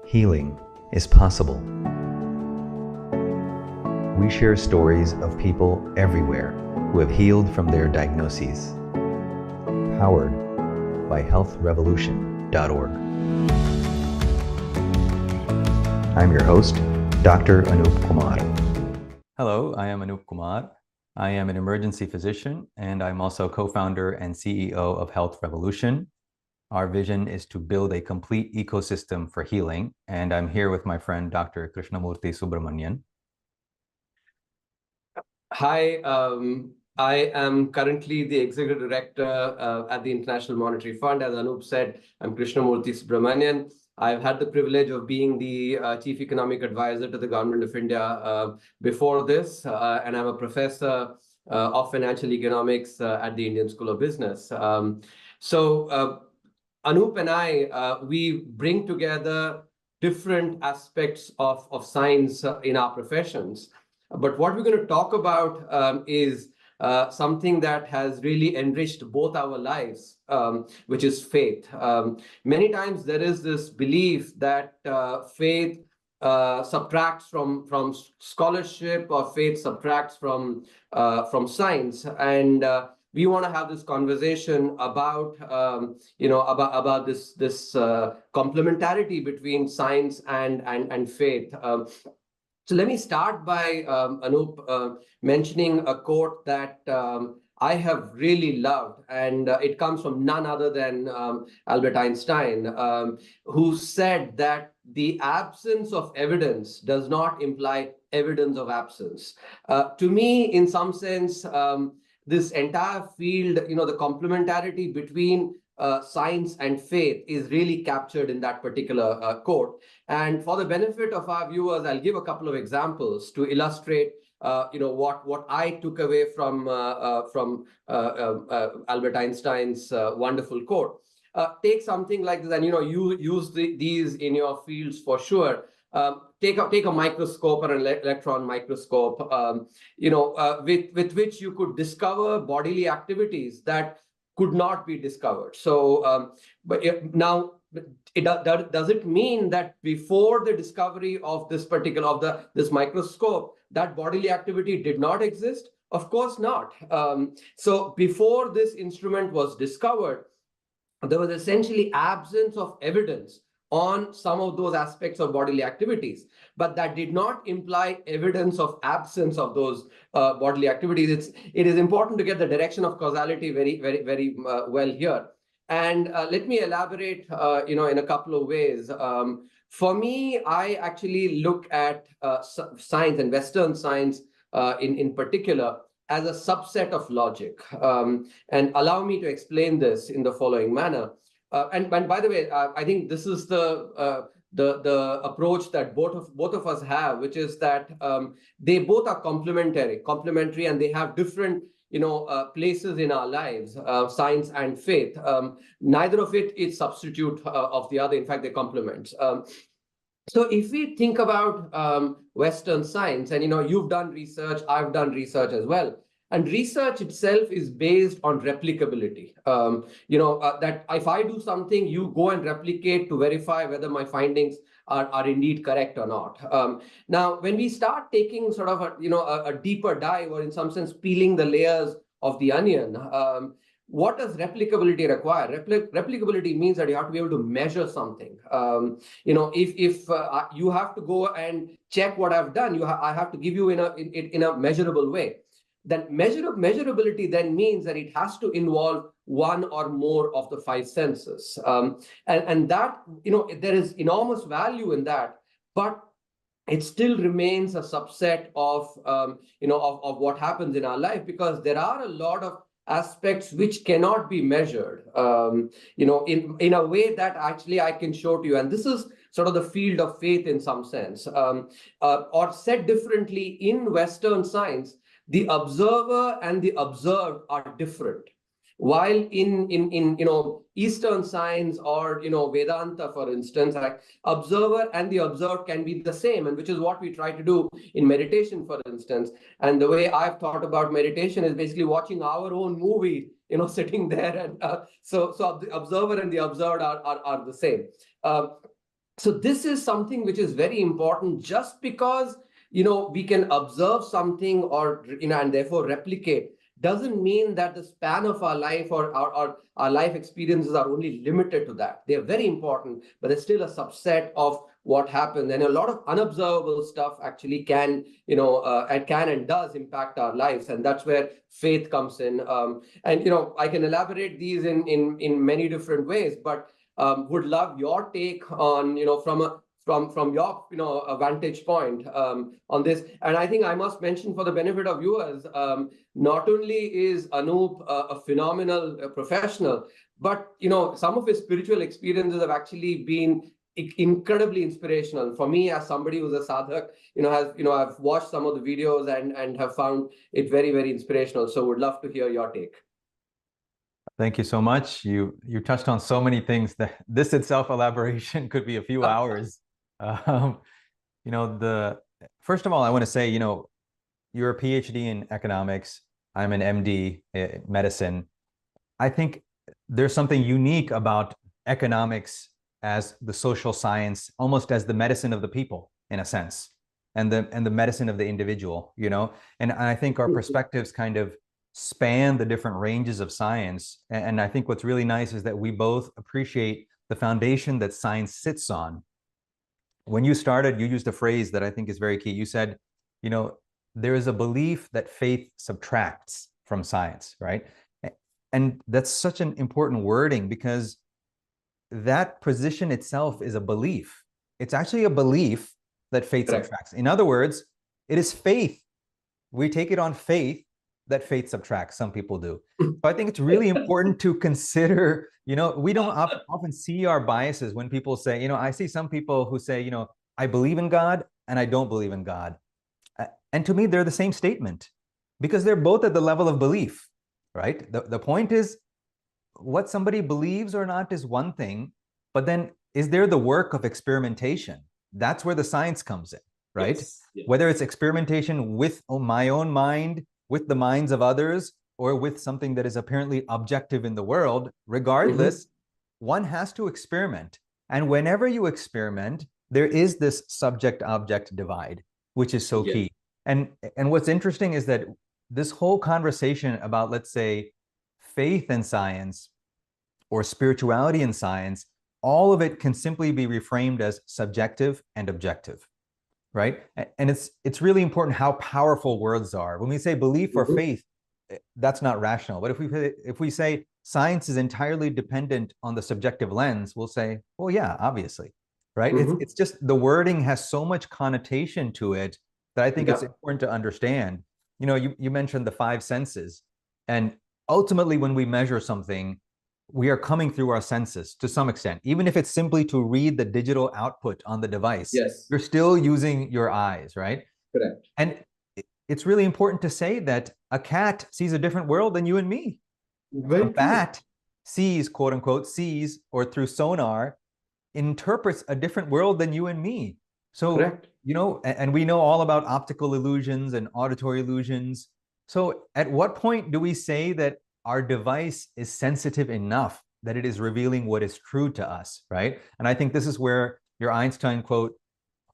Healing is possible. We share stories of people everywhere who have healed from their diagnoses. Powered by healthrevolution.org. I'm your host, Dr. Anoop Kumar. Hello, I am Anoop Kumar. I am an emergency physician, and I'm also co-founder and CEO of Health Revolution. Our vision is to build a complete ecosystem for healing, and I'm here with my friend, Dr. Krishnamurthy Subramanian. Hi, I am currently the Executive Director at the International Monetary Fund. As Anoop said, I'm Krishnamurthy Subramanian. I've had the privilege of being the Chief Economic Advisor to the Government of India before this, and I'm a professor of financial economics at the Indian School of Business. Anoop and I, we bring together different aspects of science in our professions. But what we're going to talk about is something that has really enriched both our lives, which is faith. Many times there is this belief that faith subtracts from scholarship, or faith subtracts from science, and we want to have this conversation about about this complementarity between science and faith. So let me start by, Anoop, mentioning a quote that I have really loved, and it comes from none other than Albert Einstein, who said that the absence of evidence does not imply evidence of absence. To me, in some sense, this entire field, the complementarity between science and faith is really captured in that particular quote. And for the benefit of our viewers, I'll give a couple of examples to illustrate what I took away from Albert Einstein's wonderful quote. Take something like this, and you use these in your fields for sure. Take a microscope or an electron microscope, with which you could discover bodily activities that could not be discovered. So, does it mean that before the discovery of this this microscope, that bodily activity did not exist? Of course not. So before this instrument was discovered, there was essentially absence of evidence on some of those aspects of bodily activities, but that did not imply evidence of absence of those bodily activities. It is important to get the direction of causality very, very, very well here. And let me elaborate, in a couple of ways. For me, I actually look at science and Western science in particular as a subset of logic. And allow me to explain this in the following manner. And by the way, I think this is the approach that both of us have, which is that they both are complementary, and they have different places in our lives, science and faith. Neither of it is substitute of the other. In fact, they complement. So if we think about Western science, and you've done research, I've done research as well. And research itself is based on replicability. That if I do something, you go and replicate to verify whether my findings are indeed correct or not. Now, when we start taking sort of a deeper dive, or in some sense peeling the layers of the onion, what does replicability require? Replicability means that you have to be able to measure something. If you have to go and check what I've done, I have to give you in a measurable way. Then measurability then means that it has to involve one or more of the five senses, and that there is enormous value in that, but it still remains a subset of of what happens in our life, because there are a lot of aspects which cannot be measured, in a way that actually I can show to you. And this is sort of the field of faith in some sense, or said differently, in Western science, the observer and the observed are different. While in Eastern science, or Vedanta, for instance, observer and the observed can be the same, and which is what we try to do in meditation, for instance. And the way I've thought about meditation is basically watching our own movie, sitting there, and so the observer and the observed are the same. So this is something which is very important. Just because, we can observe something or, and therefore replicate, doesn't mean that the span of our life or our life experiences are only limited to that. They're very important, but they're still a subset of what happens. And a lot of unobservable stuff actually can, and does impact our lives. And that's where faith comes in. And I can elaborate these in many different ways, but would love your take on, from your a vantage point on this. And I think I must mention, for the benefit of viewers, not only is Anoop a phenomenal professional, but some of his spiritual experiences have actually been incredibly inspirational for me as somebody who's a sadhak. I've watched some of the videos and have found it very, very inspirational. So would love to hear your take. Thank you so much. You touched on so many things that this itself elaboration could be a few hours. First of all, I want to say, you're a PhD in economics. I'm an MD in medicine. I think there's something unique about economics as the social science, almost as the medicine of the people, in a sense, and the medicine of the individual, and I think our perspectives kind of span the different ranges of science. And I think what's really nice is that we both appreciate the foundation that science sits on. When you started, you used a phrase that I think is very key. You said, there is a belief that faith subtracts from science, right? And that's such an important wording, because that position itself is a belief. It's actually a belief that faith subtracts. In other words, it is faith. We take it on faith that faith subtracts. Some people do. So I think it's really important to consider, we don't often see our biases when people say, I see some people who say, I believe in God and I don't believe in God. And to me, they're the same statement, because they're both at the level of belief, right? The point is, what somebody believes or not is one thing, but then is there the work of experimentation? That's where the science comes in, right? Yes. Yeah. Whether it's experimentation with my own mind, with the minds of others, or with something that is apparently objective in the world, regardless, one has to experiment. And whenever you experiment, there is this subject-object divide, which is so key. And what's interesting is that this whole conversation about, let's say, faith in science or spirituality in science, all of it can simply be reframed as subjective and objective, right? And it's really important how powerful words are. When we say belief or faith, that's not rational. But if we say science is entirely dependent on the subjective lens, we'll say, well, yeah, obviously, right? It's just the wording has so much connotation to it that I think it's important to understand. You mentioned the five senses, and ultimately when we measure something, we are coming through our senses to some extent. Even if it's simply to read the digital output on the device, you're still using your eyes, right? Correct. And it's really important to say that a cat sees a different world than you and me. A bat sees, quote unquote, sees, or through sonar, interprets a different world than you and me. So, and we know all about optical illusions and auditory illusions. So at what point do we say that our device is sensitive enough that it is revealing what is true to us, right? And I think this is where your Einstein quote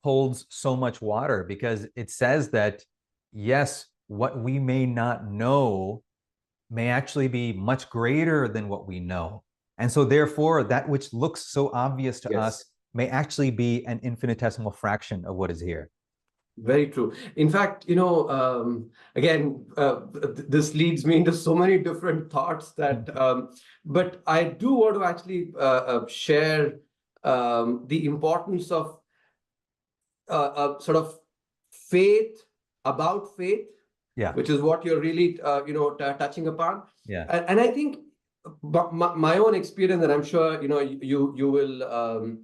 holds so much water, because it says that, yes, what we may not know may actually be much greater than what we know. And so therefore, that which looks so obvious to us may actually be an infinitesimal fraction of what is here. Very true. In fact, again, this leads me into so many different thoughts that, but I do want to actually share the importance of sort of faith about faith, which is what you're really, touching upon. And I think my own experience, and I'm sure, you will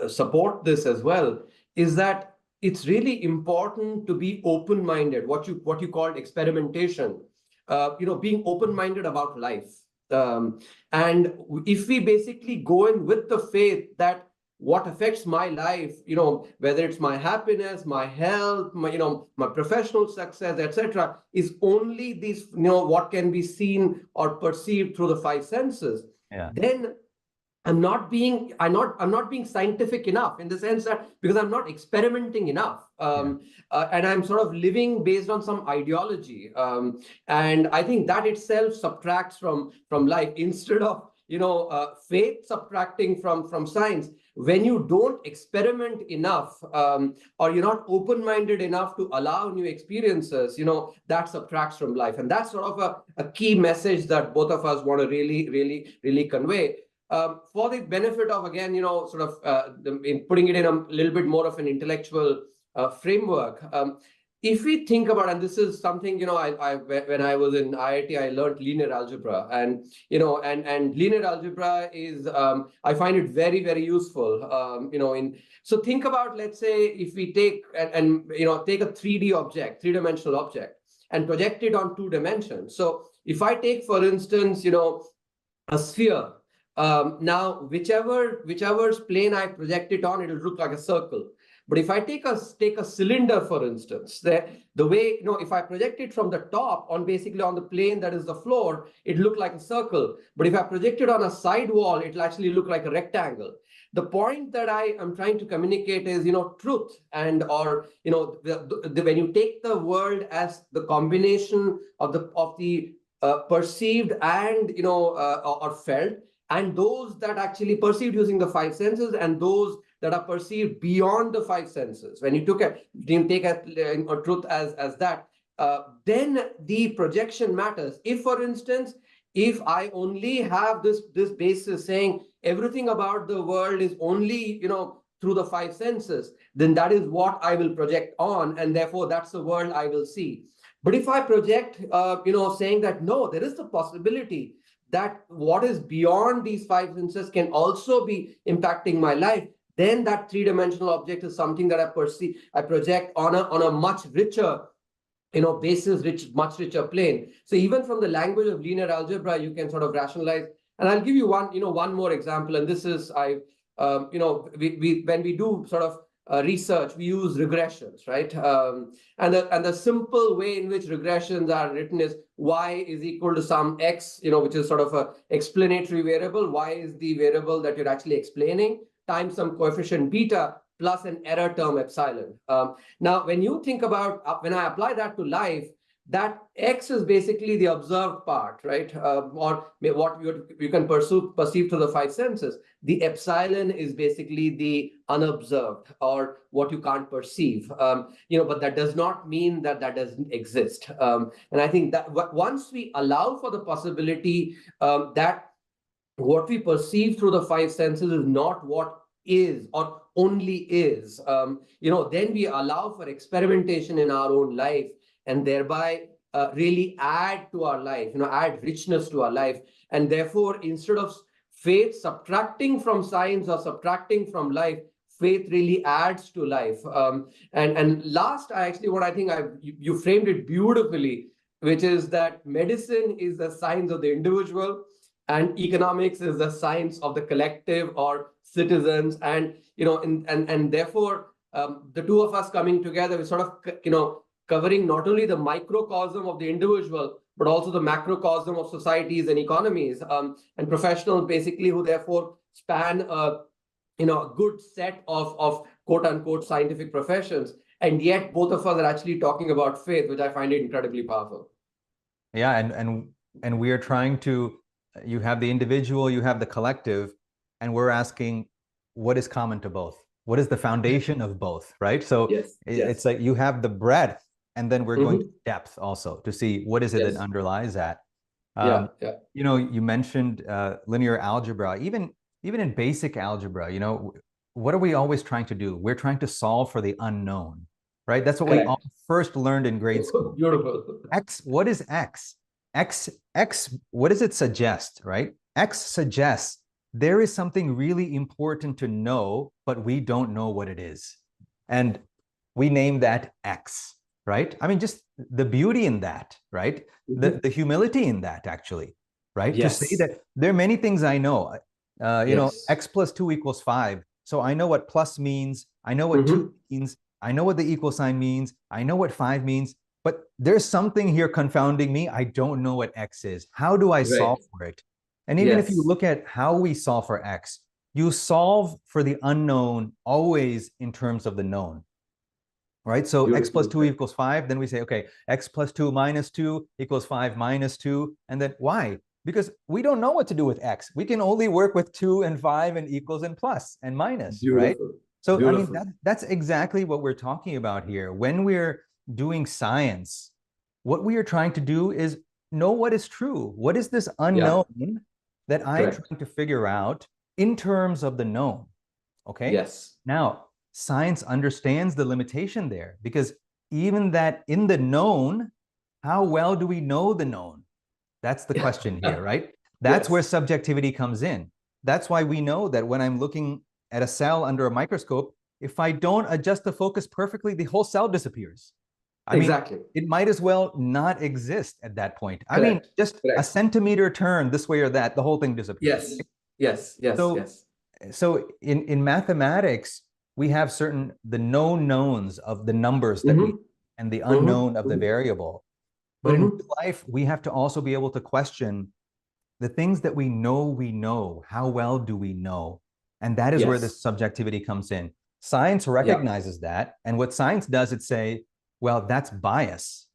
support this as well, is that it's really important to be open-minded, what you called experimentation, being open-minded about life. And if we basically go in with the faith that what affects my life, whether it's my happiness, my health, my professional success, etc., is only these, what can be seen or perceived through the five senses, then I'm not being scientific enough, in the sense that because I'm not experimenting enough, and I'm sort of living based on some ideology, and I think that itself subtracts from life, instead of faith subtracting from science. When you don't experiment enough, or you're not open-minded enough to allow new experiences, that subtracts from life, and that's sort of a key message that both of us want to really convey. For the benefit of, again, sort of in putting it in a little bit more of an intellectual framework, if we think about, and this is something, I when I was in IIT, I learned linear algebra, and and linear algebra is, I find it very useful, so think about, let's say, if we take and take a 3D object, three-dimensional object, and project it on 2 dimensions. So if I take, for instance, a sphere. Now, whichever plane I project it on, it will look like a circle. But if I take a cylinder, for instance, the way, if I project it from the top on basically on the plane that is the floor, it look like a circle. But if I project it on a side wall, it'll actually look like a rectangle. The point that I am trying to communicate is, truth, and or when you take the world as the combination of the perceived and or felt, and those that actually perceived using the 5 senses, and those that are perceived beyond the 5 senses. When you take a truth as that, then the projection matters. If, for instance, if I only have this basis saying everything about the world is only through the 5 senses, then that is what I will project on, and therefore that's the world I will see. But if I project, saying that no, there is the possibility that what is beyond these 5 senses can also be impacting my life, then that 3-dimensional object is something that I project on a much richer, basis, much richer plane. So even from the language of linear algebra, you can sort of rationalize. And I'll give you one more example. And this is, when we do sort of research, we use regressions, right? And the simple way in which regressions are written is y is equal to some x, which is sort of a explanatory variable. Y is the variable that you're actually explaining, times some coefficient beta plus an error term epsilon. Now, when you think about, when I apply that to life, that x is basically the observed part, right? Or what you can perceive through the 5 senses. The epsilon is basically the unobserved, or what you can't perceive. But that does not mean that doesn't exist. And I think that once we allow for the possibility that what we perceive through the 5 senses is not what is or only is, then we allow for experimentation in our own life, and thereby really add to our life, add richness to our life. And therefore, instead of faith subtracting from science or subtracting from life, faith really adds to life. And last, you framed it beautifully, which is that medicine is the science of the individual, and economics is the science of the collective or citizens. And and therefore, the two of us coming together, we sort of covering not only the microcosm of the individual, but also the macrocosm of societies and economies, and professionals basically who therefore span a good set of quote unquote scientific professions. And yet both of us are actually talking about faith, which I find it incredibly powerful. Yeah, and we are trying to, you have the individual, you have the collective, and we're asking what is common to both? What is the foundation of both, right? So it's like you have the breadth, and then we're going to depth also to see what is it that underlies that. You mentioned linear algebra. Even in basic algebra, what are we always trying to do? We're trying to solve for the unknown, right? That's what we all first learned in grade school. Beautiful. X, what is X? X, what does it suggest, right? X suggests there is something really important to know, but we don't know what it is. And we name that X, right? I mean, just the beauty in that, right? The humility in that, actually, right? Yes. To say that there are many things I know. X plus 2 equals 5. So I know what plus means. I know what 2 means. I know what the equal sign means. I know what 5 means. But there's something here confounding me. I don't know what X is. How do I solve for it? And even if you Yes. look at how we solve for x, you solve for the unknown always in terms of the known, right? So x plus 2 equals 5. Then we say, okay, x plus 2 minus 2 equals 5 minus 2. And then why? Because we don't know what to do with x. We can only work with 2 and 5 and equals and plus and minus, right? So, I mean, that's exactly what we're talking about here. When we're doing science, what we are trying to do is know what is true. What is this unknown that I'm trying to figure out in terms of the known? Okay. Yes. Now, science understands the limitation there, because even that in the known, how well do we know the known? That's the question here, right? That's where subjectivity comes in. That's why we know that when I'm looking at a cell under a microscope, if I don't adjust the focus perfectly, the whole cell disappears. I mean, it might as well not exist at that point. I mean, just a centimeter turn this way or that, the whole thing disappears. So in mathematics, we have the known knowns of the numbers that we, and the unknown of the variable. But in life, we have to also be able to question the things that we know. How well do we know? And that is where the subjectivity comes in. Science recognizes that. And what science does, it say, well, that's bias,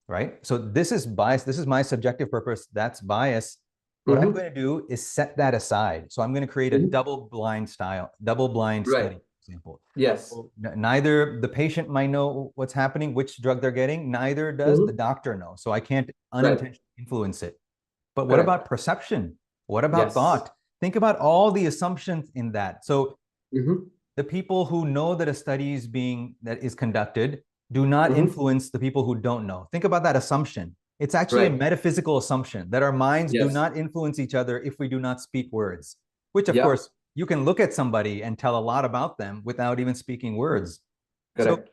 right? So this is bias. This is my subjective purpose. That's bias. What I'm going to do is set that aside. So I'm going to create a double-blind study, for example. So neither the patient might know what's happening, which drug they're getting, neither does the doctor know. So I can't unintentionally influence it. But what about perception? What about thought? Think about all the assumptions in that. So the people who know that a study is conducted do not influence the people who don't know. Think about that assumption. It's actually a metaphysical assumption that our minds do not influence each other if we do not speak words, which of course you can look at somebody and tell a lot about them without even speaking words. So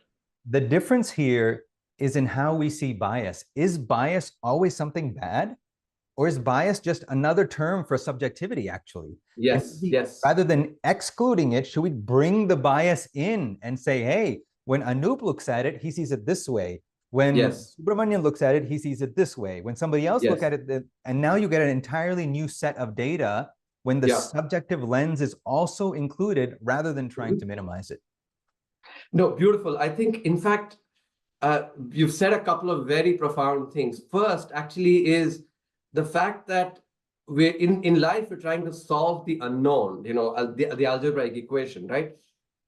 the difference here is in how we see bias. Is bias always something bad? Or is bias just another term for subjectivity, actually? Rather than excluding it, should we bring the bias in and say, hey, when Anoop looks at it, he sees it this way. When Subramanian looks at it, he sees it this way. When somebody else looks at it, and now you get an entirely new set of data when the subjective lens is also included, rather than trying to minimize it. No, beautiful. I think, in fact, you've said a couple of very profound things. First, actually, is the fact that we're in life, we're trying to solve the unknown, the algebraic equation, right?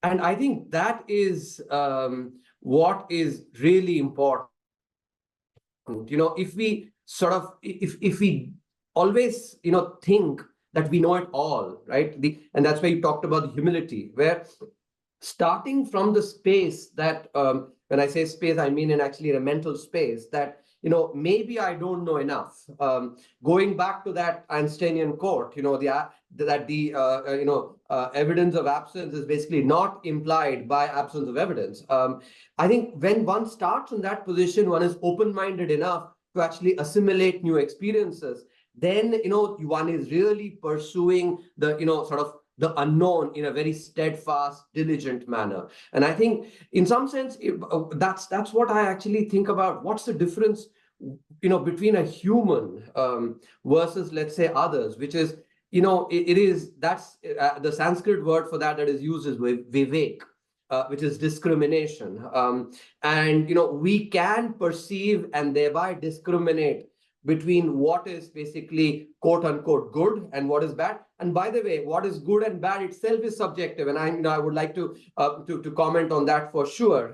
And I think that is what is really important. If we if we always, think that we know it all, right? And that's why you talked about the humility, where starting from the space that, when I say space, I mean in a mental space that, maybe I don't know enough. Going back to that Einsteinian quote, evidence of absence is basically not implied by absence of evidence. I think when one starts in that position, one is open-minded enough to actually assimilate new experiences. Then, one is really pursuing the, the unknown in a very steadfast, diligent manner. And I think in some sense, that's what I actually think about. What's the difference, between a human versus, let's say, others, which is, that's the Sanskrit word for that is used is vivek, which is discrimination. And, we can perceive and thereby discriminate between what is basically quote unquote good and what is bad. And by the way, what is good and bad itself is subjective. And I would like to comment on that for sure.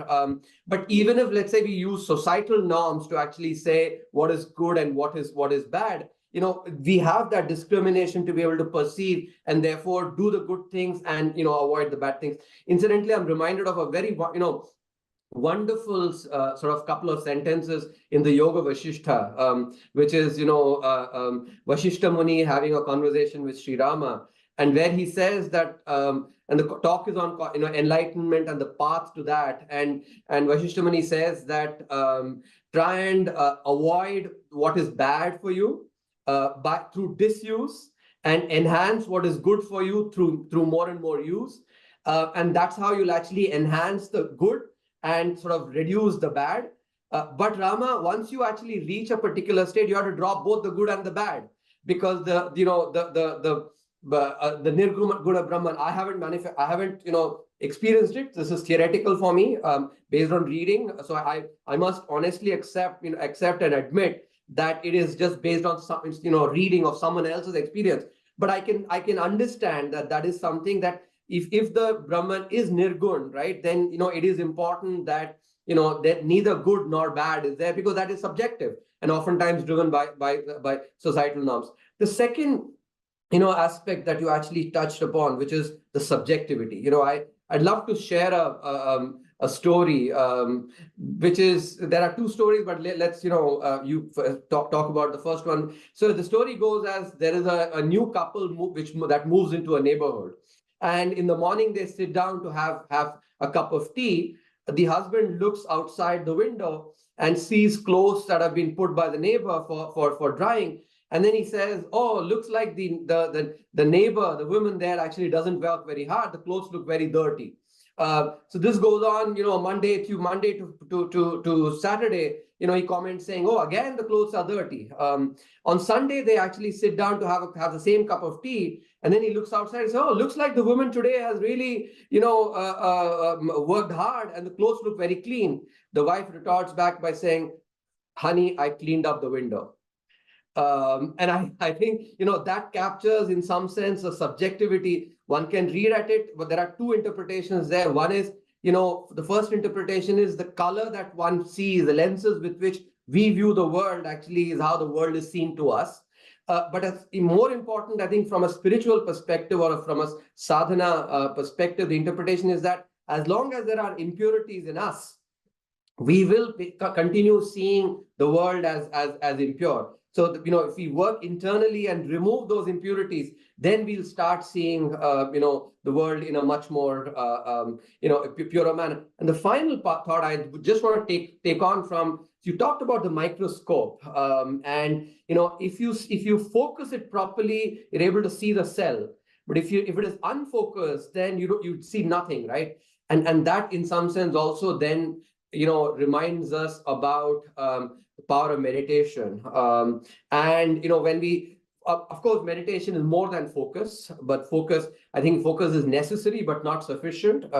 But even if, let's say, we use societal norms to actually say what is good and what is bad, we have that discrimination to be able to perceive and therefore do the good things and, avoid the bad things. Incidentally, I'm reminded of a very, wonderful sort of couple of sentences in the Yoga Vasishtha, which is, Vasishtha Muni having a conversation with Sri Rama, and where he says that, and the talk is on, enlightenment and the path to that, and Vasishtha Muni says that try and avoid what is bad for you through disuse, and enhance what is good for you through more and more use, and that's how you'll actually enhance the good and sort of reduce the bad. But Rama, once you actually reach a particular state, you have to drop both the good and the bad. because the Nirguna Brahman, I haven't experienced it. This is theoretical for me, based on reading. So I must honestly accept and admit that it is just based on some reading of someone else's experience. But I can understand that is something that if the Brahman is Nirgun, right, then it is important that that neither good nor bad is there, because that is subjective and oftentimes driven by societal norms. The second aspect that you actually touched upon, which is the subjectivity. I'd love to share a story, which is, there are two stories, but let's you talk about the first one. So the story goes as there is a new couple that moves into a neighborhood, and in the morning they sit down to have a cup of tea. The husband looks outside the window and sees clothes that have been put by the neighbor for drying. And then he says, "Oh, looks like the neighbor, the woman there actually doesn't work very hard. The clothes look very dirty." So this goes on, Monday to Saturday. He comments saying, "Oh, again the clothes are dirty." On Sunday they actually sit down to have the same cup of tea, and then he looks outside and says, "Oh, looks like the woman today has really worked hard, and the clothes look very clean." The wife retorts back by saying, "Honey, I cleaned up the window." And I think that captures in some sense a subjectivity. One can read at it, but there are two interpretations there. One is, the first interpretation is the color that one sees, the lenses with which we view the world actually is how the world is seen to us. But as more important, I think, from a spiritual perspective or from a sadhana perspective, the interpretation is that as long as there are impurities in us, we will continue seeing the world as impure. So, if we work internally and remove those impurities, then we'll start seeing, the world in a much more, purer manner. And the final thought I just want to take on from, you talked about the microscope, and if you focus it properly, you're able to see the cell. But if it is unfocused, then you'd see nothing, right? And that in some sense also then reminds us about the power of meditation. And when we, of course, meditation is more than focus, but I think focus is necessary but not sufficient.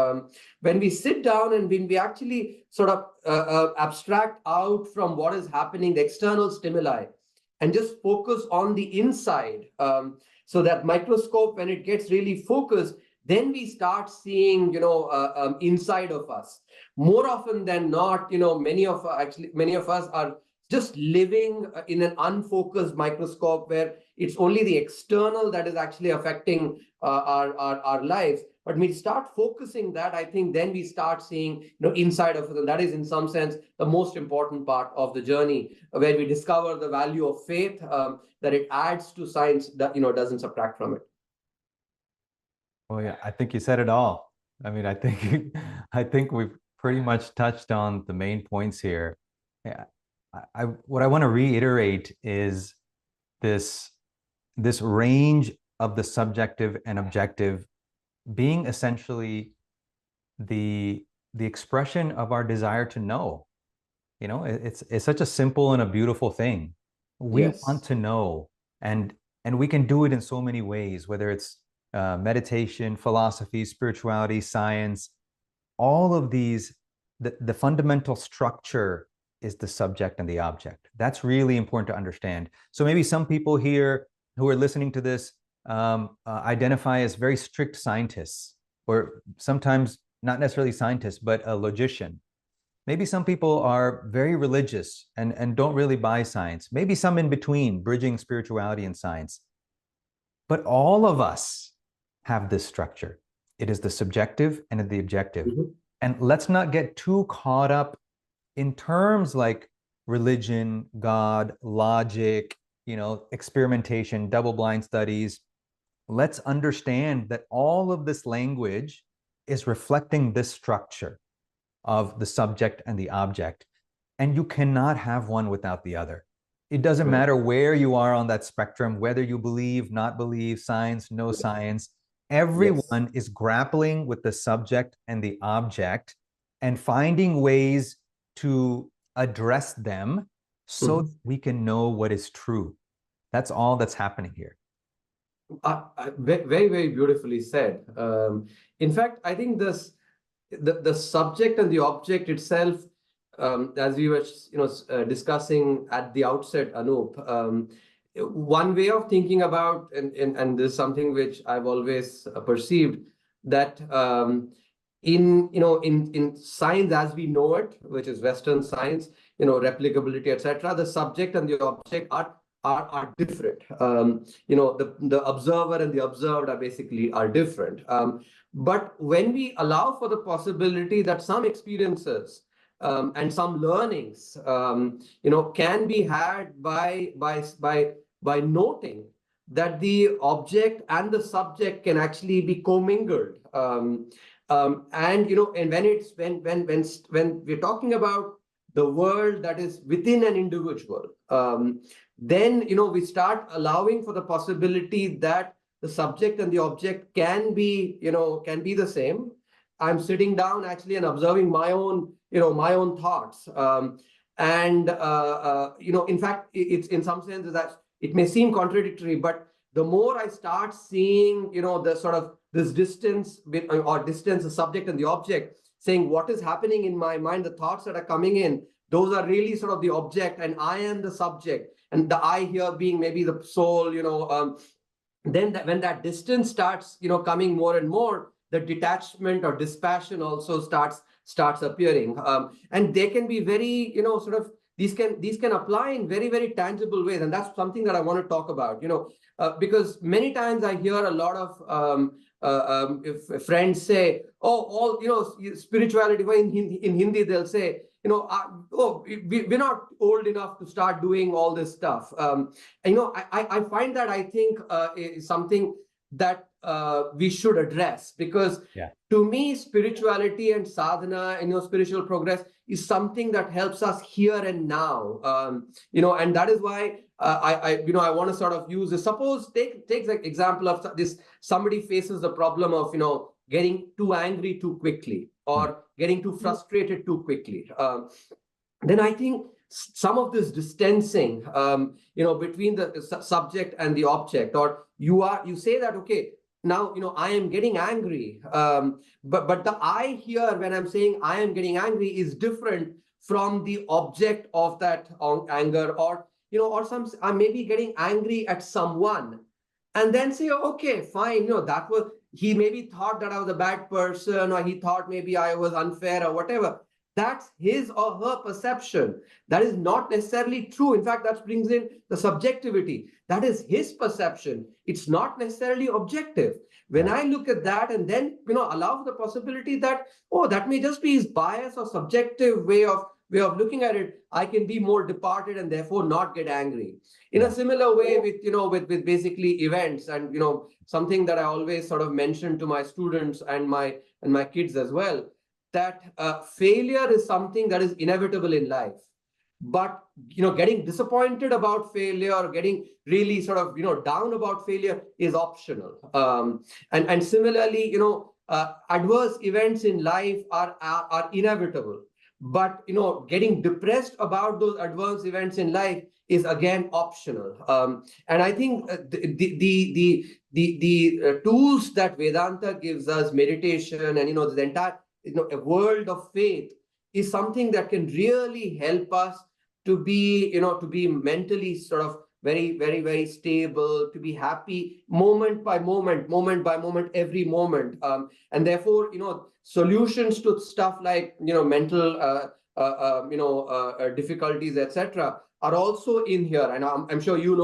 When we sit down and when we actually sort of abstract out from what is happening, the external stimuli, and just focus on the inside, so that microscope, when it gets really focused, then we start seeing inside of us. More often than not, many of us are just living in an unfocused microscope where it's only the external that is actually affecting our lives. But when we start focusing that, I think then we start seeing inside of it, and that is in some sense the most important part of the journey, where we discover the value of faith, that it adds to science, that doesn't subtract from it. Oh yeah, I think you said it all. I mean, I think we've pretty much touched on the main points here. Yeah, what I want to reiterate is this range of the subjective and objective being essentially the expression of our desire to know. It's such a simple and a beautiful thing. We want to know, and we can do it in so many ways, whether it's meditation, philosophy, spirituality, science. All of these, the fundamental structure is the subject and the object. That's really important to understand. So maybe some people here who are listening to this identify as very strict scientists, or sometimes not necessarily scientists, but a logician. Maybe some people are very religious and don't really buy science. Maybe some in between, bridging spirituality and science. But all of us have this structure. It is the subjective and the objective. Mm-hmm. And let's not get too caught up in terms like religion, God, logic, experimentation, double-blind studies. Let's understand that all of this language is reflecting this structure of the subject and the object. And you cannot have one without the other. It doesn't matter where you are on that spectrum, whether you believe, not believe, science, no science. Everyone is grappling with the subject and the object and finding ways to address them so we can know what is true. That's all that's happening here. Very, very beautifully said. In fact, I think the subject and the object itself, as we were discussing at the outset, Anoop, one way of thinking about, and this is something which I've always perceived, that in science as we know it, which is Western science, replicability, etc., the subject and the object are different. The observer and the observed are different. But when we allow for the possibility that some experiences and some learnings, can be had by noting that the object and the subject can actually be commingled. And when we're talking about the world that is within an individual, then we start allowing for the possibility that the subject and the object can be the same. I'm sitting down actually and observing my own thoughts, in fact, it's in some sense that it may seem contradictory, but the more I start seeing the sort of this distance the subject and the object, saying what is happening in my mind, the thoughts that are coming in, those are really sort of the object, and I am the subject, and the I here being maybe the soul, then when that distance starts, coming more and more, the detachment or dispassion also starts appearing. And they can be very, these can apply in very, very tangible ways. And that's something that I want to talk about, because many times I hear a lot of if friends say, all spirituality, in Hindi they'll say, we're not old enough to start doing all this stuff. I find that, I think, is something that we should address, because to me, spirituality and sadhana and spiritual progress is something that helps us here and now. And that is why I want to sort of use this. Suppose take the example of this: somebody faces the problem of getting too angry too quickly, or getting too frustrated too quickly. Then I think some of this distancing, between the subject and the object, or you say that, okay, now, I am getting angry, but the I here, when I'm saying I am getting angry, is different from the object of that anger, or I may be getting angry at someone, and then say, okay, fine, that was, he maybe thought that I was a bad person, or he thought maybe I was unfair or whatever. That's his or her perception. That is not necessarily true. In fact, that brings in the subjectivity. That is his perception. It's not necessarily objective. When I look at that and then allow for the possibility that, that may just be his bias or subjective way of looking at it, I can be more departed and therefore not get angry. In a similar way with basically events, and something that I always sort of mention to my students and my kids as well, that failure is something that is inevitable in life. But getting disappointed about failure, or getting really sort of down about failure, is optional. And similarly, adverse events in life are inevitable. But getting depressed about those adverse events in life is again optional. And I think the tools that Vedanta gives us, meditation, and the entire a world of faith, is something that can really help us to be mentally sort of very, very, very stable, to be happy moment by moment, every moment. And therefore, solutions to stuff like, mental, difficulties, etc., are also in here. And I'm sure you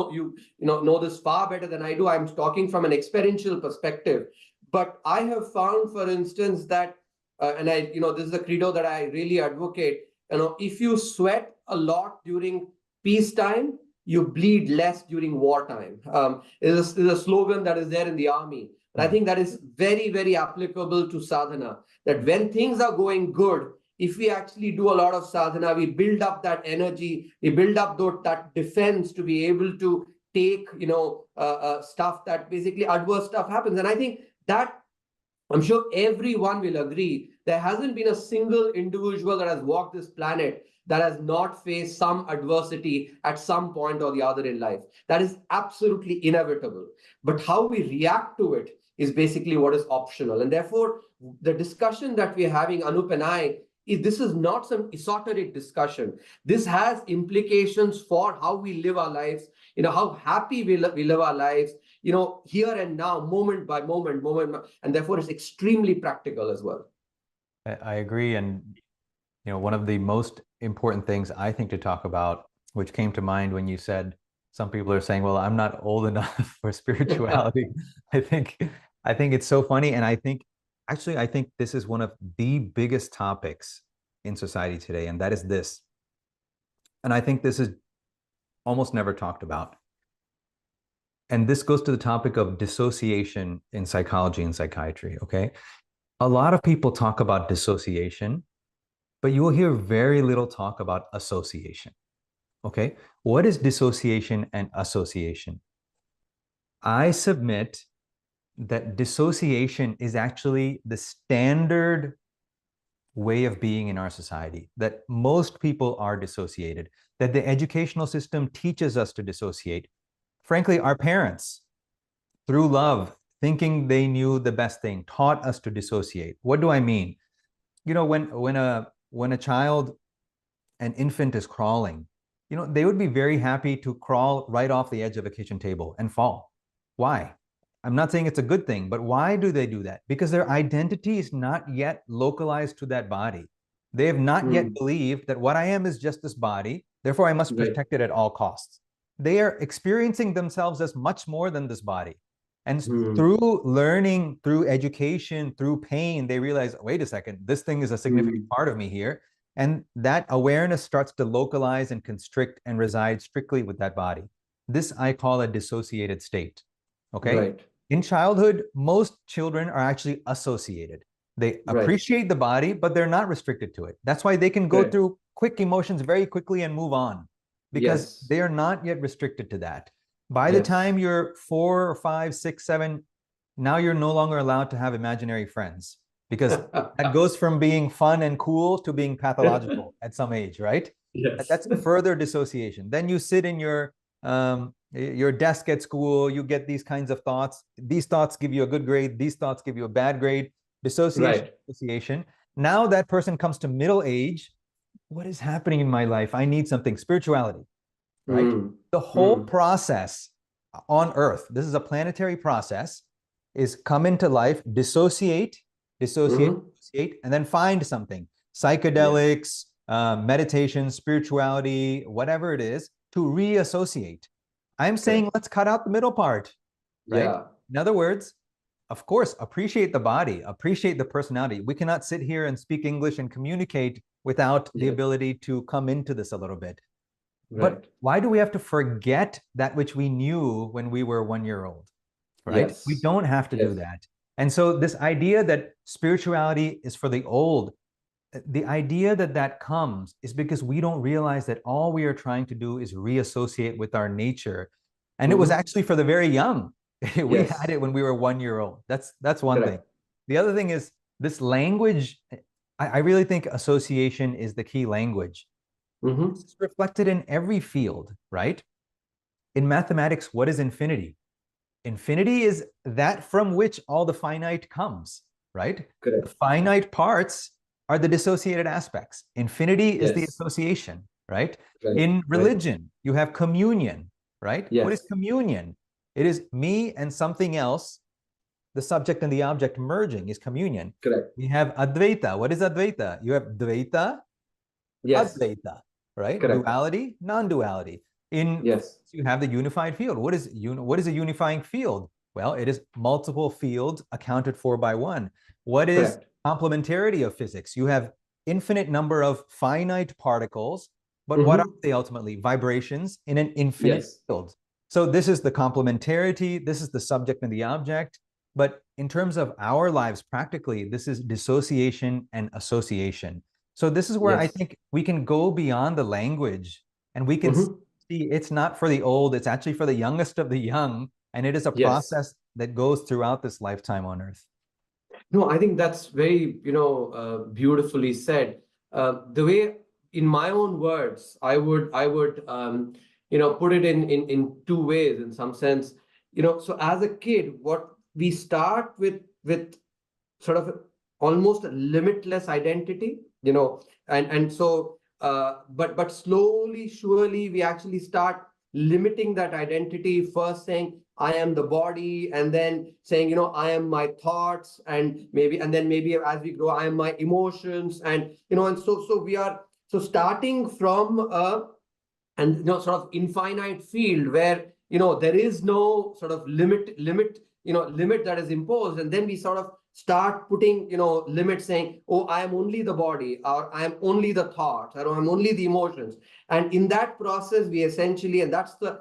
know this far better than I do. I'm talking from an experiential perspective. But I have found, for instance, that, and this is a credo that I really advocate, if you sweat a lot during peacetime, you bleed less during wartime. Is a slogan that is there in the army. And I think that is very, very applicable to sadhana, that when things are going good, if we actually do a lot of sadhana, we build up that energy, we build up that defense to be able to take, stuff that basically adverse stuff happens. And I think that, I'm sure everyone will agree, there hasn't been a single individual that has walked this planet that has not faced some adversity at some point or the other in life. That is absolutely inevitable. But how we react to it is basically what is optional. And therefore, the discussion that we're having, Anoop and I, this is not some esoteric discussion. This has implications for how we live our lives, how happy we live our lives, here and now, moment by moment, and therefore it's extremely practical as well. I agree. And, one of the most important things I think to talk about, which came to mind when you said, some people are saying, well, I'm not old enough for spirituality. I think it's so funny. And I think this is one of the biggest topics in society today, and that is this. And I think this is almost never talked about. And this goes to the topic of dissociation in psychology and psychiatry, okay? A lot of people talk about dissociation, but you will hear very little talk about association, okay? What is dissociation and association? I submit that dissociation is actually the standard way of being in our society, that most people are dissociated, that the educational system teaches us to dissociate. Frankly, our parents, through love, thinking they knew the best thing, taught us to dissociate. What do I mean? When a child, an infant is crawling, they would be very happy to crawl right off the edge of a kitchen table and fall. Why? I'm not saying it's a good thing, but why do they do that? Because their identity is not yet localized to that body. They have not yet believed that what I am is just this body, therefore I must protect it at all costs. They are experiencing themselves as much more than this body. And through learning, through education, through pain, they realize, wait a second, this thing is a significant part of me here. And that awareness starts to localize and constrict and reside strictly with that body. This I call a dissociated state. Okay. Right. In childhood, most children are actually associated. They appreciate the body, but they're not restricted to it. That's why they can go through quick emotions very quickly and move on, because they are not yet restricted to that. By the time you're 4 or 5, 6, 7, now you're no longer allowed to have imaginary friends, because that goes from being fun and cool to being pathological at some age, right? Yes. That's further dissociation. Then you sit in your desk at school, you get these kinds of thoughts. These thoughts give you a good grade. These thoughts give you a bad grade. Dissociation. Now that person comes to middle age. What is happening in my life? I need something. Spirituality, right? The whole process on Earth, this is a planetary process, is come into life, dissociate, and then find something. Psychedelics, meditation, spirituality, whatever it is, to reassociate. I'm saying let's cut out the middle part, right? In other words, of course, appreciate the body, appreciate the personality. We cannot sit here and speak English and communicate without the ability to come into this a little bit. But why do we have to forget that which we knew when we were 1 year old, right? We don't have to do that. And so this idea that spirituality is for the old, the idea that comes is because we don't realize that all we are trying to do is reassociate with our nature. And it was actually for the very young. We had it when we were 1 year old. That's one thing. The other thing is this language. I really think association is the key language. It's reflected in every field, right? In mathematics, what is infinity? Infinity is that from which all the finite comes, right? The finite parts are the dissociated aspects. Infinity is the association, right? In religion, you have communion, right? What is communion? It is me and something else. The subject and the object merging is communion. We have Advaita. What is Advaita? You have Dvaita, Advaita, right? Duality, non-duality. You have the unified field. What is a unifying field? Well, it is multiple fields accounted for by one. What is complementarity of physics? You have infinite number of finite particles, but what are they ultimately? Vibrations in an infinite field. So this is the complementarity, this is the subject and the object. But in terms of our lives, practically, this is dissociation and association. So this is where I think we can go beyond the language, and we can see it's not for the old, it's actually for the youngest of the young. And it is a process that goes throughout this lifetime on Earth. No, I think that's very, beautifully said. The way in my own words, I would put it in two ways in some sense. So as a kid, what we start with sort of almost a limitless identity, and so but slowly, surely, we actually start limiting that identity, first saying I am the body, and then saying, I am my thoughts, and then maybe as we grow, I am my emotions, and and so we are starting from sort of infinite field where there is no sort of limit that is imposed, and then we sort of start putting limits, saying, oh, I am only the body, or I am only the thoughts, or I'm only the emotions. And in that process we essentially, and that's the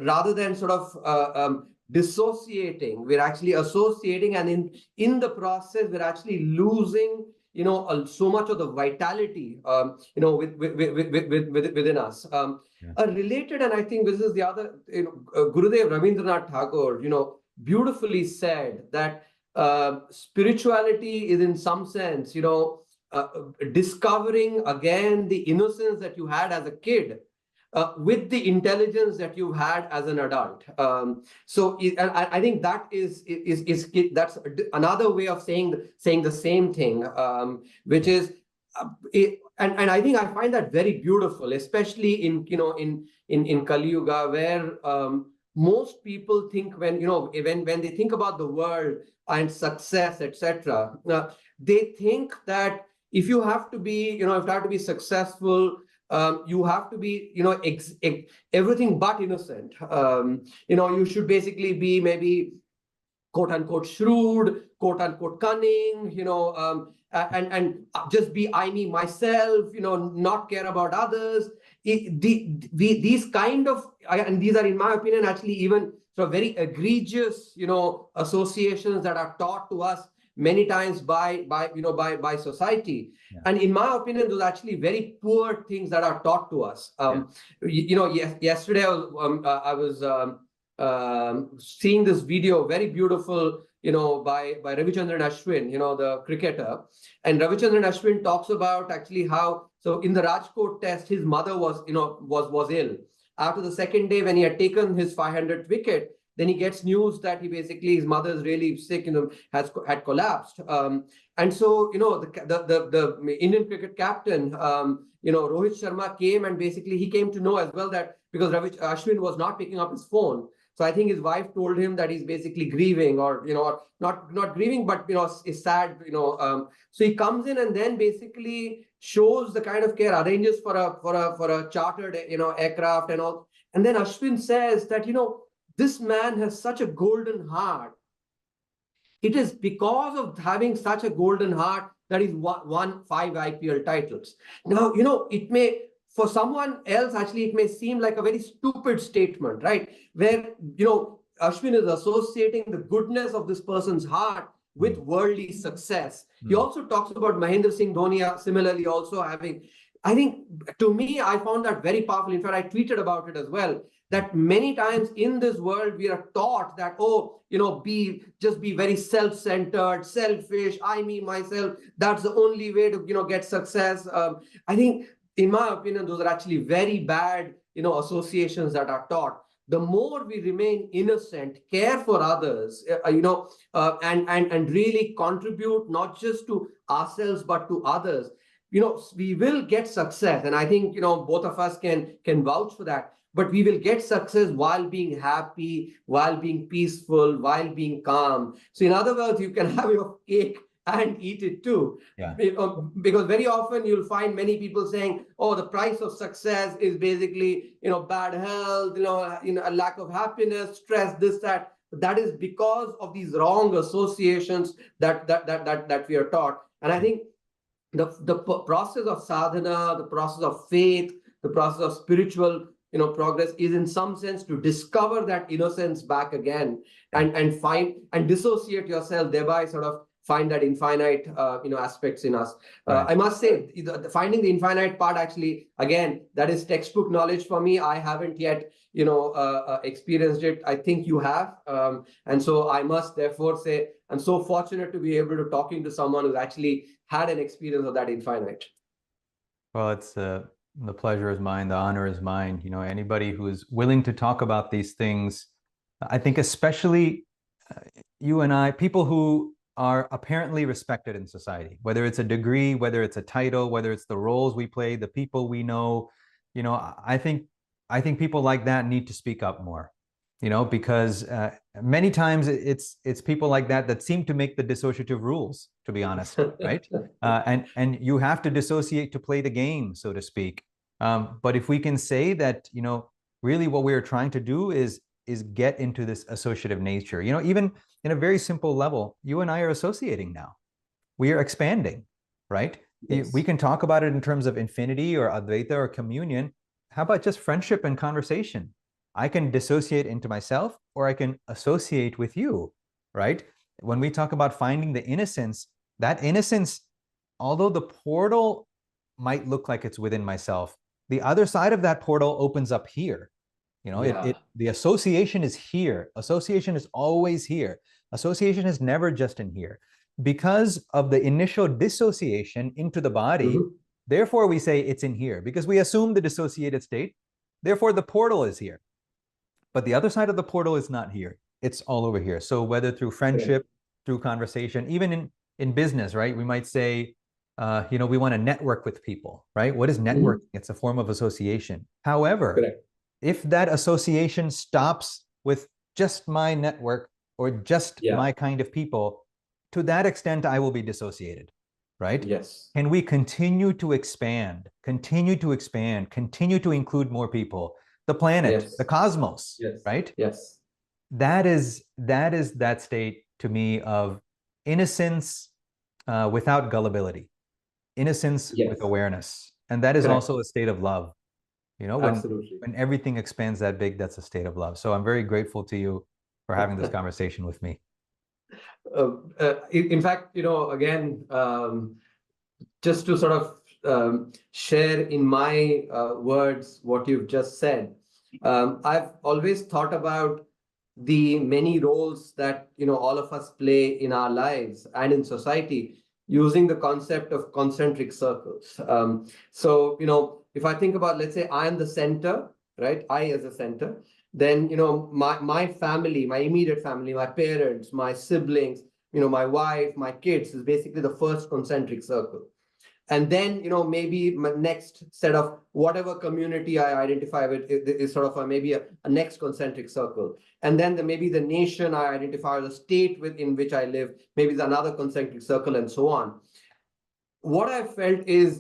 rather than sort of dissociating, we're actually associating, and in the process we're actually losing so much of the vitality within us. Related, and I think this is the other, Gurudev Rabindranath Tagore beautifully said that spirituality is in some sense discovering again the innocence that you had as a kid with the intelligence that you had as an adult. And I think that is that's another way of saying the same thing, which is and I think I find that very beautiful, especially in Kali Yuga, where most people think when they think about the world and success, etc., they think that if you have to be successful, you have to be everything but innocent. You should basically be maybe quote unquote shrewd, quote unquote cunning, and just be I, me, myself, not care about others. These kind of, and these are in my opinion actually even sort of very egregious associations that are taught to us many times by society. Yeah. And in my opinion, those are actually very poor things that are taught to us. Yesterday I was seeing this video, very beautiful, by Ravichandran Ashwin, the cricketer. And Ravichandran Ashwin talks about actually how, so in the Rajkot test, his mother was ill. After the second day, when he had taken his 500th wicket, then he gets news that his mother is really sick, had collapsed. And so, the Indian cricket captain, Rohit Sharma came, and basically he came to know as well that because Ashwin was not picking up his phone. So I think his wife told him that he's basically grieving, or not grieving, but is sad. So he comes in and then basically shows the kind of care, arranges for a chartered aircraft and all. And then Ashwin says that this man has such a golden heart. It is because of having such a golden heart that he's won 5 IPL titles. Now it may, for someone else, actually, it may seem like a very stupid statement, right? Where, Ashwin is associating the goodness of this person's heart with worldly success. He also talks about Mahendra Singh Dhoni similarly also having, I think, to me, I found that very powerful. In fact, I tweeted about it as well, that many times in this world, we are taught that, just be very self-centered, selfish, I, me, myself. That's the only way to, get success. I think, in my opinion, those are actually very bad, associations that are taught. The more we remain innocent, care for others, and really contribute not just to ourselves but to others, we will get success. And I think both of us can vouch for that. But we will get success while being happy, while being peaceful, while being calm. So in other words, you can have your cake and eat it too. Yeah. Because very often you'll find many people saying, oh, the price of success is basically, bad health, a lack of happiness, stress, this, that. That is because of these wrong associations that we are taught. And I think the process of sadhana, the process of faith, the process of spiritual progress is in some sense to discover that innocence back again and find and dissociate yourself, thereby sort of find that infinite aspects in us. Right. I must say, finding the infinite part, actually, again, that is textbook knowledge for me. I haven't yet experienced it. I think you have, and so I must therefore say I'm so fortunate to be able to talking to someone who's actually had an experience of that infinite. Well, it's the pleasure is mine, the honor is mine. Anybody who is willing to talk about these things, I think especially you and I, people who are apparently respected in society, whether it's a degree, whether it's a title, whether it's the roles we play, the people we know, I think people like that need to speak up more, because many times it's people like that seem to make the dissociative rules, to be honest, right? And you have to dissociate to play the game, so to speak. But if we can say that, really what we're trying to do is get into this associative nature, even in a very simple level, you and I are associating now. We are expanding, right? Yes. We can talk about it in terms of infinity or Advaita or communion. How about just friendship and conversation? I can dissociate into myself, or I can associate with you, right? When we talk about finding the innocence, that innocence, although the portal might look like it's within myself, the other side of that portal opens up here. The association is here. Association is always here. Association is never just in here. Because of the initial dissociation into the body, therefore we say it's in here, because we assume the dissociated state, therefore the portal is here. But the other side of the portal is not here. It's all over here. So whether through friendship, through conversation, even in business, right? We might say, we want to network with people, right? What is networking? It's a form of association. However, if that association stops with just my network or just my kind of people, to that extent, I will be dissociated, right? Yes. Can we continue to expand, continue to include more people, the planet, the cosmos, right? Yes. That is that state to me of innocence without gullibility, innocence with awareness. And that is also a state of love. When everything expands that big, that's a state of love. So I'm very grateful to you for having this conversation with me. In fact, again, just to sort of share in my words what you've just said, I've always thought about the many roles that all of us play in our lives and in society, using the concept of concentric circles. So if I think about, let's say I am the center, right? I as a center, then my family, my immediate family, my parents, my siblings, my wife, my kids is basically the first concentric circle. And then, maybe my next set of whatever community I identify with is sort of maybe a next concentric circle. And then maybe the nation I identify, the state within which I live, maybe is another concentric circle, and so on. What I felt is,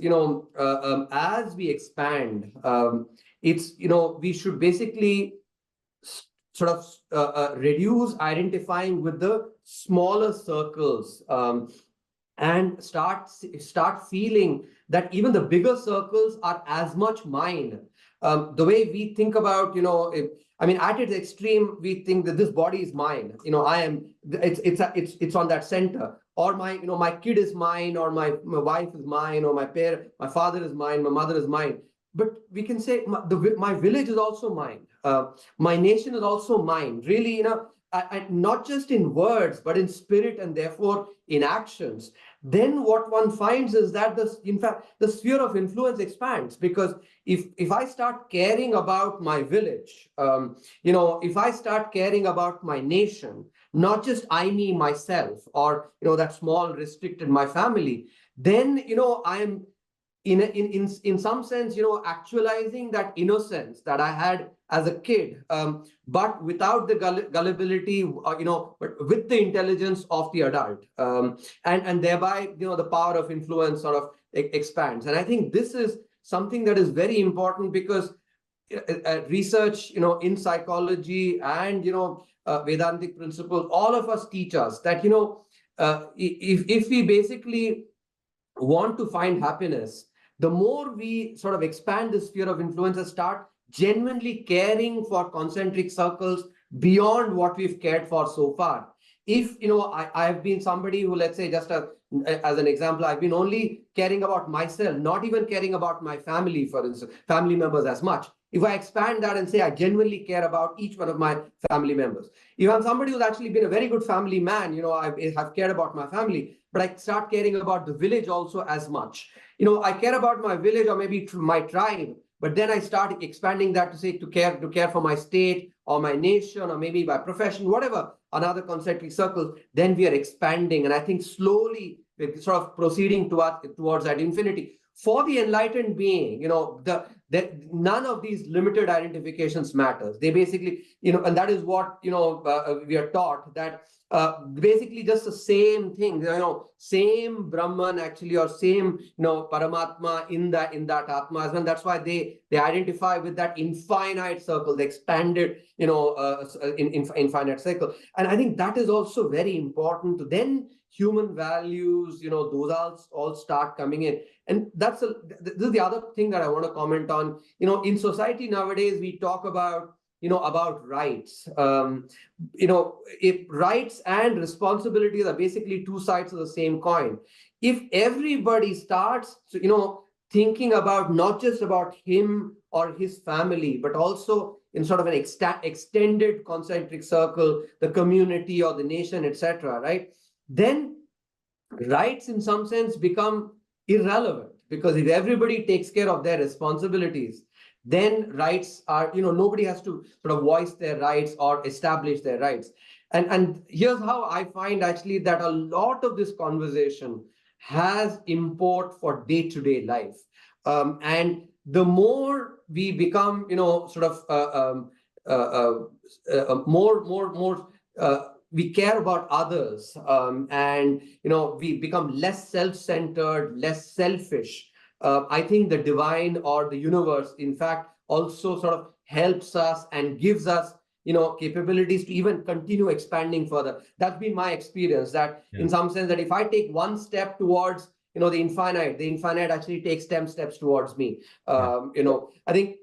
as we expand, it's, we should basically sort of reduce identifying with the smaller circles, and start feeling that even the bigger circles are as much mine. The way we think about, at its extreme, we think that this body is mine. I am. It's on that center. Or my kid is mine, or my wife is mine, or my father is mine, my mother is mine. But we can say my village is also mine. My nation is also mine. Really, not just in words, but in spirit, and therefore in actions. Then what one finds is that in fact, the sphere of influence expands, because if I start caring about my village, if I start caring about my nation, not just I, me, myself, or that small restricted my family, then I am in some sense, actualizing that innocence that I had as a kid, but without the gullibility, but with the intelligence of the adult, and thereby, the power of influence sort of expands. And I think this is something that is very important, because research, in psychology and Vedantic principles, all of us teach us that if we basically want to find happiness, the more we sort of expand the sphere of influence and start genuinely caring for concentric circles beyond what we've cared for so far. If, I've been somebody who, let's say, just as an example, I've been only caring about myself, not even caring about my family, for instance, family members as much. if I expand that and say I genuinely care about each one of my family members. If I'm somebody who's actually been a very good family man, I've cared about my family, but I start caring about the village also as much. I care about my village or maybe my tribe, but then I start expanding that to say to care for my state or my nation or maybe my profession, whatever, another concentric circle, then we are expanding. And I think slowly we're sort of proceeding towards that infinity. For the enlightened being, none of these limited identifications matters. They basically, and that is what, we are taught, that basically just the same thing, same Brahman actually, or same, Paramatma in that Atma as well. That's why they identify with that infinite circle, the expanded, infinite circle. And I think that is also very important to then human values, those all start coming in. And this is the other thing that I want to comment on. In society nowadays, we talk about rights. If rights and responsibilities are basically two sides of the same coin. If everybody starts, thinking about not just about him or his family, but also in sort of an extended concentric circle, the community or the nation, etc., right? Then rights in some sense become irrelevant, because if everybody takes care of their responsibilities, then rights are, nobody has to sort of voice their rights or establish their rights. And here's how I find actually that a lot of this conversation has import for day-to-day life. And the more we become, more we care about others, and we become less self-centered, less selfish. I think the divine or the universe, in fact, also sort of helps us and gives us, capabilities to even continue expanding further. That's been my experience, that in some sense, that if I take one step towards, the infinite actually takes 10 steps towards me. I think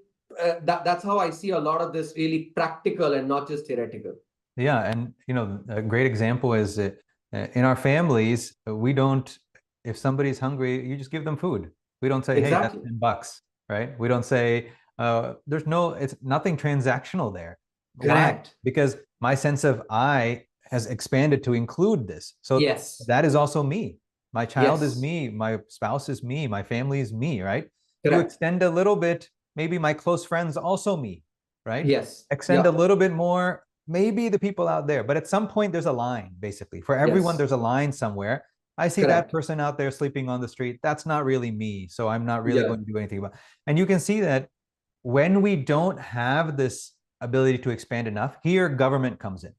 that's how I see a lot of this really practical and not just theoretical. Yeah, and a great example is that in our families, we don't, if somebody's hungry, you just give them food. We don't say, Exactly. Hey, that's $10, right? We don't say, it's nothing transactional there. Correct. Why? Because my sense of I has expanded to include this. So yes, that is also me. My child is Yes. me, my spouse is me, my family is me, right? Correct. You extend a little bit, maybe my close friends also me, right? Yes. Extend a little bit more, maybe the people out there, but at some point there's a line, basically. For everyone, Yes. there's a line somewhere. I see Correct. that person out there sleeping on the street. That's not really me. So I'm not really Yeah. going to do anything about it. And you can see that when we don't have this ability to expand enough, here government comes in,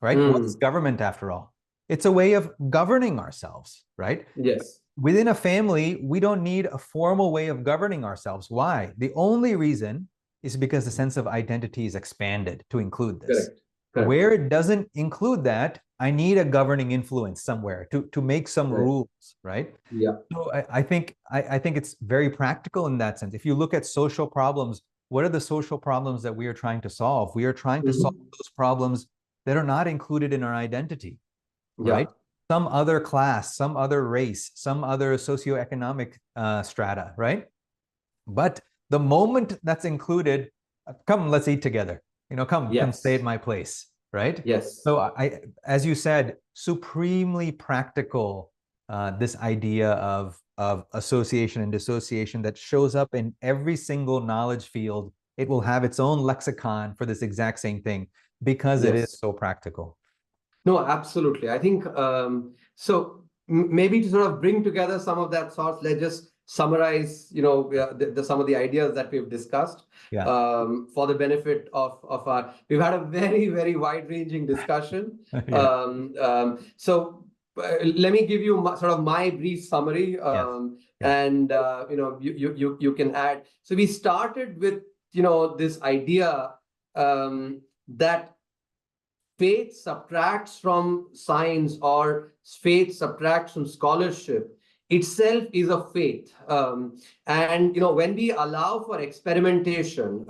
right? What's government after all? It's a way of governing ourselves, right? Yes. Within a family, we don't need a formal way of governing ourselves. Why? The only reason is because the sense of identity is expanded to include this. Correct. Correct. Where it doesn't include that, I need a governing influence somewhere to make some rules, right? Yeah. So I think it's very practical in that sense. If you look at social problems, what are the social problems that we are trying to solve? We are trying to solve those problems that are not included in our identity, right? Some other class, some other race, some other socioeconomic strata, right? But the moment that's included, come, let's eat together. Come stay at my place, right? Yes. So I, as you said, supremely practical, this idea of association and dissociation that shows up in every single knowledge field. It will have its own lexicon for this exact same thing because it is so practical. No, absolutely. I think, so maybe to sort of bring together some of that thoughts, let's just summarize, some of the ideas that we've discussed, for the benefit of our, we've had a very, very wide-ranging discussion. So let me give you sort of my brief summary, and you can add. So we started with this idea that faith subtracts from science, or faith subtracts from scholarship, itself is a faith. And when we allow for experimentation,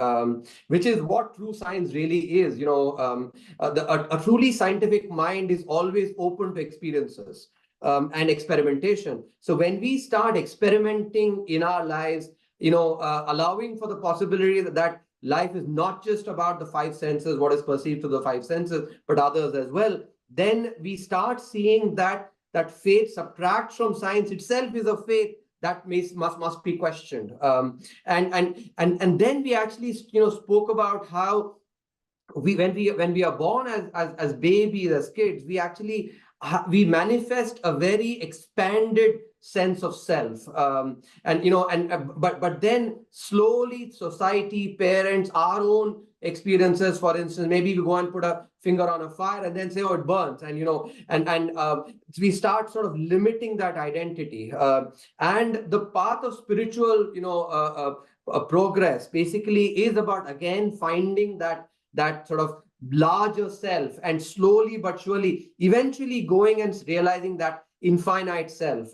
which is what true science really is, a truly scientific mind is always open to experiences and experimentation. So when we start experimenting in our lives, allowing for the possibility that life is not just about the five senses, what is perceived through the five senses, but others as well, then we start seeing that faith subtracts from science itself is a faith that must be questioned. And then we actually spoke about how when we are born as babies, as kids, we actually we manifest a very expanded sense of self, but then slowly society, parents, our own experiences, for instance, maybe we go and put a finger on a fire and then say, oh, it burns, and we start sort of limiting that identity, and the path of spiritual progress basically is about, again, finding that sort of larger self, and slowly but surely eventually going and realizing that infinite self,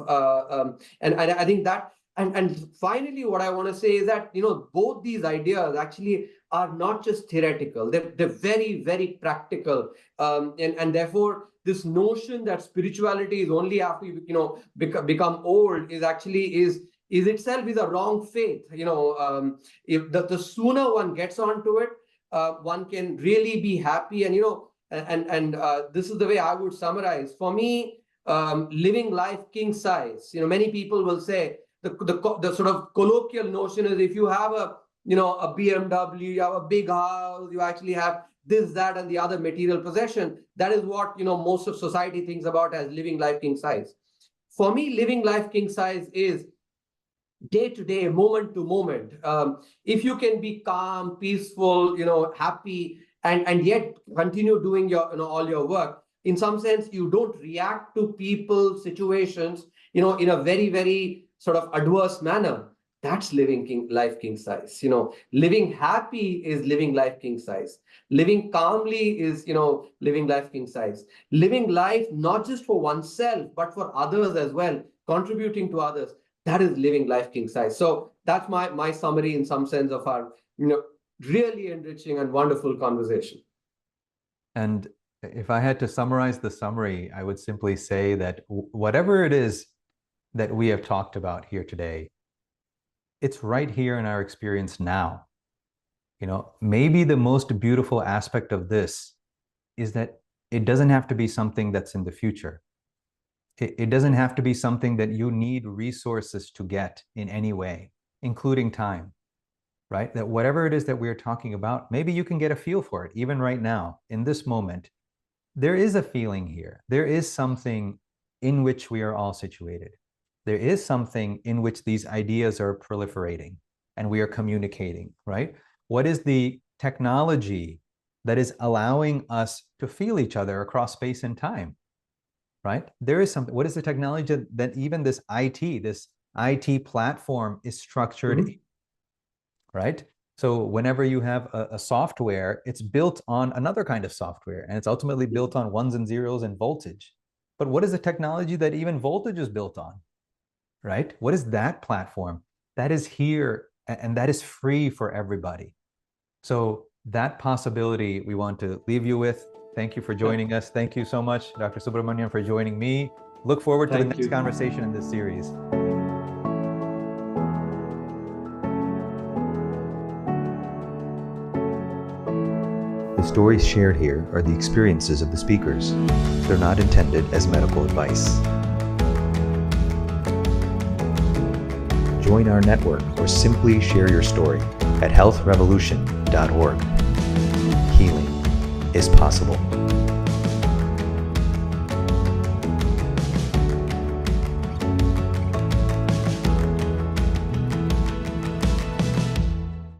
and I think that, and finally what I want to say is that both these ideas actually are not just theoretical, they're very, very practical, and therefore this notion that spirituality is only after you become old is actually is itself is a wrong faith. If the sooner one gets onto it, one can really be happy. And this is the way I would summarize. For me, living life king size, many people will say the sort of colloquial notion is, if you have a BMW, you have a big house, you actually have this, that, and the other material possession. That is what most of society thinks about as living life king size. For me, living life king size is day to day, moment to moment. If you can be calm, peaceful, happy, and yet continue doing your all your work, in some sense, you don't react to people, situations, in a very, very sort of adverse manner. That's living life king size. Living happy is living life king size. Living calmly is, living life king size. Living life not just for oneself, but for others as well, contributing to others. That is living life king size. So that's my summary in some sense of our, really enriching and wonderful conversation. And if I had to summarize the summary, I would simply say that whatever it is that we have talked about here today, it's right here in our experience now. Maybe the most beautiful aspect of this is that it doesn't have to be something that's in the future. It doesn't have to be something that you need resources to get in any way, including time, right? That whatever it is that we're talking about, maybe you can get a feel for it, even right now, in this moment. There is a feeling here. There is something in which we are all situated. There is something in which these ideas are proliferating and we are communicating, right? What is the technology that is allowing us to feel each other across space and time, right? There is something. What is the technology that even this IT platform is structured, right? So whenever you have a software, it's built on another kind of software, and it's ultimately built on ones and zeros and voltage. But what is the technology that even voltage is built on? Right? What is that platform? That is here, and that is free for everybody. So that possibility we want to leave you with. Thank you for joining us. Thank you so much, Dr. Subramanian, for joining me. Look forward to the next conversation in this series. The stories shared here are the experiences of the speakers. They're not intended as medical advice. Join our network or simply share your story at healthrevolution.org. Healing is possible.